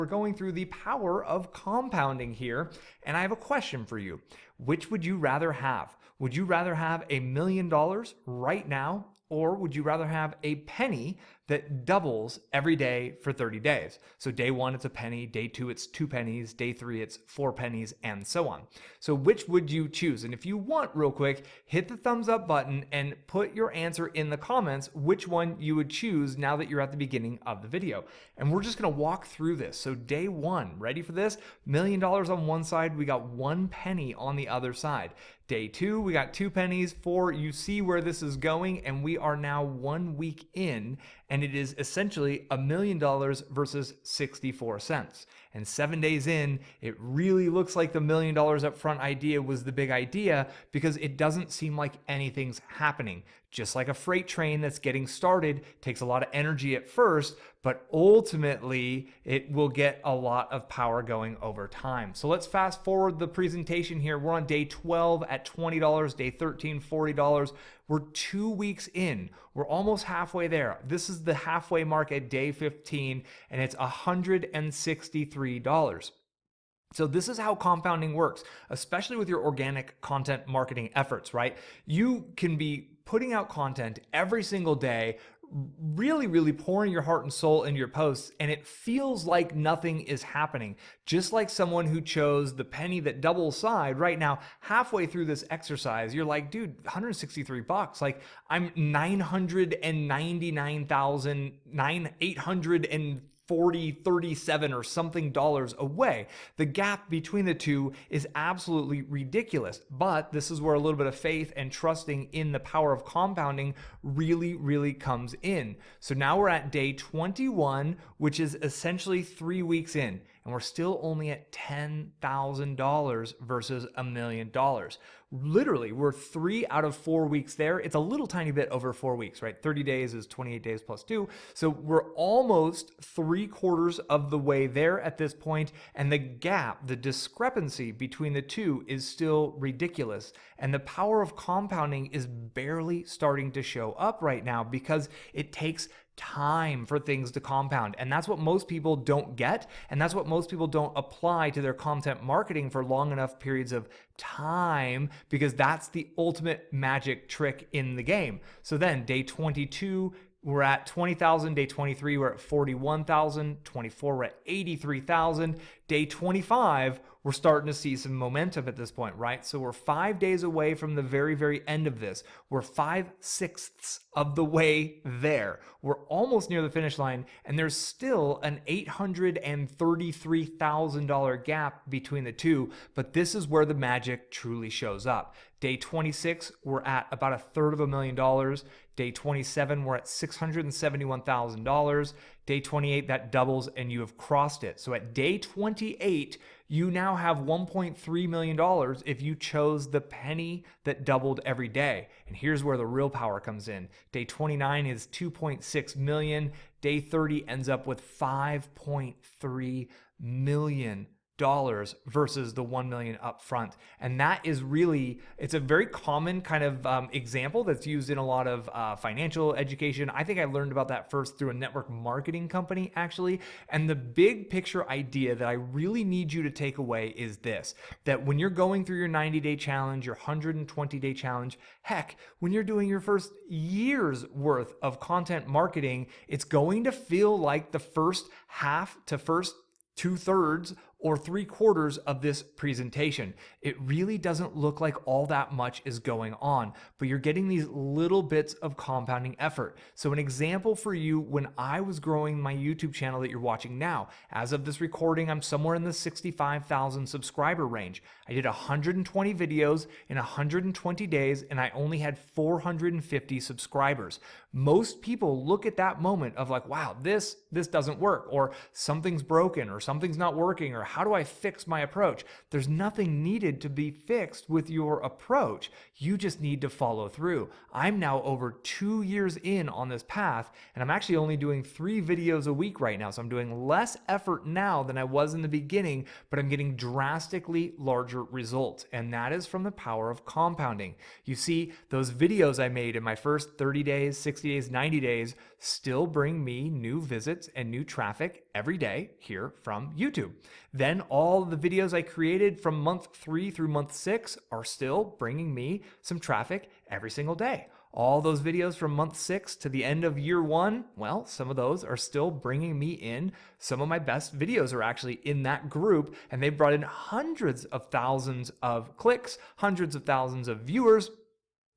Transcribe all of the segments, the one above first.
We're going through the power of compounding here, and I have a question for you. Which would you rather have? Would you rather have $1 million right now, or would you rather have a penny that doubles every day for 30 days? So day 1, it's a penny. Day 2, it's 2 pennies. Day 3, it's 4 pennies, and so on. So which would you choose? And if you want, real quick, hit the thumbs up button and put your answer in the comments, which one you would choose now that you're at the beginning of the video. And we're just gonna walk through this. So day 1, ready for this? $1 million on one side, we got 1 penny on the other side. Day 2, we got 2 pennies. 4, you see where this is going, and we are now 1 week in, and it is essentially $1 million versus 64 cents. And 7 days in, it really looks like the $1 million up front idea was the big idea, because it doesn't seem like anything's happening. Just like a freight train that's getting started, takes a lot of energy at first, but ultimately it will get a lot of power going over time. So let's fast forward the presentation here. We're on day 12 at $20, day 13, $40. We're 2 weeks in. We're almost halfway there. This is the halfway mark at day 15, and it's $163. So this is how compounding works, especially with your organic content marketing efforts, right? You can be putting out content every single day, really pouring your heart and soul into your posts, and it feels like nothing is happening. Just like someone who chose the penny that doubles side right now, halfway through this exercise, you're like, dude, 163 bucks. Like, I'm 939,837 or something dollars away. The gap between the two is absolutely ridiculous. But this is where a little bit of faith and trusting in the power of compounding really comes in. So now we're at day 21, which is essentially 3 weeks in, and we're still only at $10,000 versus $1 million. Literally, we're 3 out of 4 weeks there. It's a little tiny bit over 4 weeks, right? 30 days is 28 days plus 2. So we're almost 3/4 of the way there at this point, and the gap, the discrepancy between the two is still ridiculous. And the power of compounding is barely starting to show up right now, because it takes time for things to compound. And that's what most people don't get. And that's what most people don't apply to their content marketing for long enough periods of time, because that's the ultimate magic trick in the game. So then day 22, we're at 20,000. Day 23, we're at 41,000. 24, we're at 83,000. Day 25, we're starting to see some momentum at this point, right? So we're 5 days away from the very end of this. We're 5/6 of the way there. We're almost near the finish line, and there's still an $833,000 gap between the two, but this is where the magic truly shows up. Day 26, we're at about $250,000. Day 27, we're at $671,000. Day 28, that doubles and you have crossed it. So at day 28, you now have $1.3 million if you chose the penny that doubled every day. And here's where the real power comes in. Day 29 is $2.6 million. Day 30 ends up with $5.3 million versus the 1 million up front. And that is really, it's a very common kind of example that's used in a lot of financial education. I think I learned about that first through a network marketing company, actually. And the big picture idea that I really need you to take away is this, that when you're going through your 90-day challenge, your 120-day challenge, heck, when you're doing your first year's worth of content marketing, it's going to feel like the first half to first 2/3 or 3/4 of this presentation. It really doesn't look like all that much is going on, but you're getting these little bits of compounding effort. So an example for you, when I was growing my YouTube channel that you're watching now, as of this recording, I'm somewhere in the 65,000 subscriber range. I did 120 videos in 120 days, and I only had 450 subscribers. Most people look at that moment of like, wow, this doesn't work, or something's broken, or something's not working, or how do I fix my approach? There's nothing needed to be fixed with your approach. You just need to follow through. I'm now over 2 years in on this path, and I'm actually only doing 3 videos a week right now. So I'm doing less effort now than I was in the beginning, but I'm getting drastically larger results. And that is from the power of compounding. You see, those videos I made in my first 30 days, 60 days, 90 days still bring me new visits and new traffic every day here from YouTube. Then all the videos I created from month 3 through month 6 are still bringing me some traffic every single day. All those videos from month 6 to the end of year 1, well, some of those are still bringing me in. Some of my best videos are actually in that group, and they've brought in hundreds of thousands of clicks, hundreds of thousands of viewers,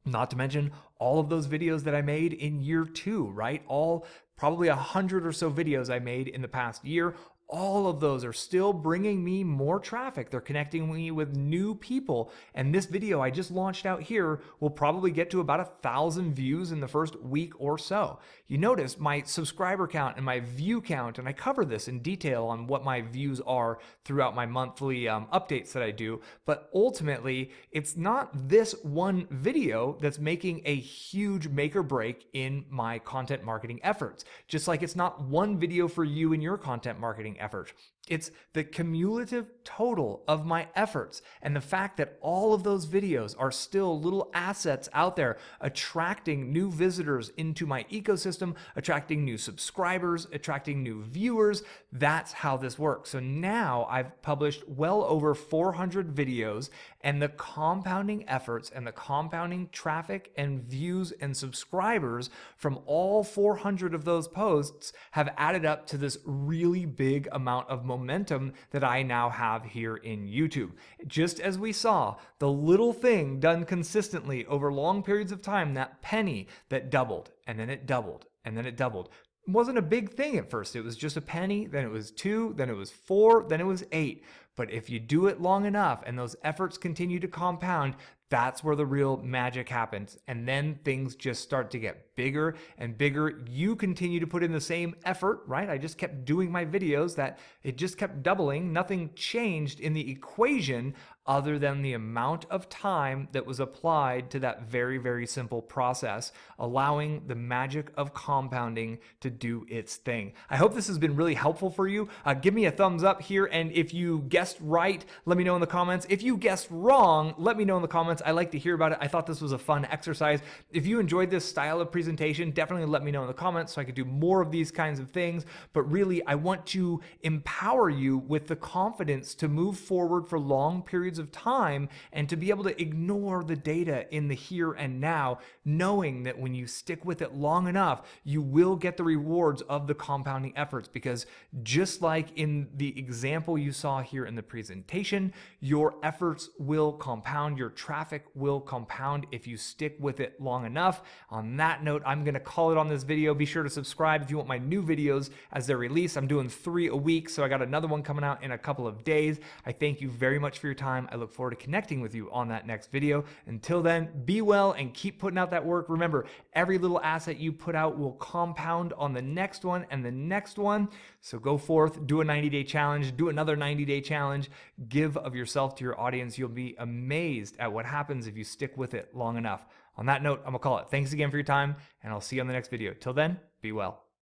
not to mention all of those videos that I made in year 2, right? All probably 100 or so videos I made in the past year. All of those are still bringing me more traffic. They're connecting me with new people. And this video I just launched out here will probably get to about 1,000 views in the first week or so. You notice my subscriber count and my view count, and I cover this in detail on what my views are throughout my monthly updates that I do. But ultimately, it's not this one video that's making a huge make or break in my content marketing efforts. Just like it's not one video for you in your content marketing effort. It's the cumulative total of my efforts and the fact that all of those videos are still little assets out there attracting new visitors into my ecosystem, attracting new subscribers, attracting new viewers. That's how this works. So now I've published well over 400 videos, and the compounding efforts and the compounding traffic and views and subscribers from all 400 of those posts have added up to this really big amount of momentum that I now have here in YouTube. Just as we saw, the little thing done consistently over long periods of time, that penny that doubled, and then it doubled, and then it doubled. It wasn't a big thing at first. It was just a penny, then it was 2, then it was 4, then it was 8. But if you do it long enough and those efforts continue to compound, that's where the real magic happens. And then things just start to get bigger and bigger. You continue to put in the same effort, right? I just kept doing my videos that it just kept doubling. Nothing changed in the equation other than the amount of time that was applied to that very, very simple process, allowing the magic of compounding to do its thing. I hope this has been really helpful for you. Give me a thumbs up here. And if you guessed right, let me know in the comments. If you guessed wrong, let me know in the comments. I like to hear about it. I thought this was a fun exercise. If you enjoyed this style of presentation, definitely let me know in the comments so I could do more of these kinds of things. But really, I want to empower you with the confidence to move forward for long periods of time and to be able to ignore the data in the here and now, knowing that when you stick with it long enough, you will get the rewards of the compounding efforts. Because just like in the example you saw here in the presentation, your efforts will compound, your traffic will compound if you stick with it long enough. On that note, I'm going to call it on this video. Be sure to subscribe if you want my new videos as they're released. I'm doing 3 a week, so I got another one coming out in a couple of days. I thank you very much for your time. I look forward to connecting with you on that next video. Until then, be well and keep putting out that work. Remember, every little asset you put out will compound on the next one and the next one. So go forth, do a 90-day challenge, do another 90-day challenge, give of yourself to your audience. You'll be amazed at what happens if you stick with it long enough. On that note, I'm gonna call it. Thanks again for your time, and I'll see you on the next video. Till then, be well.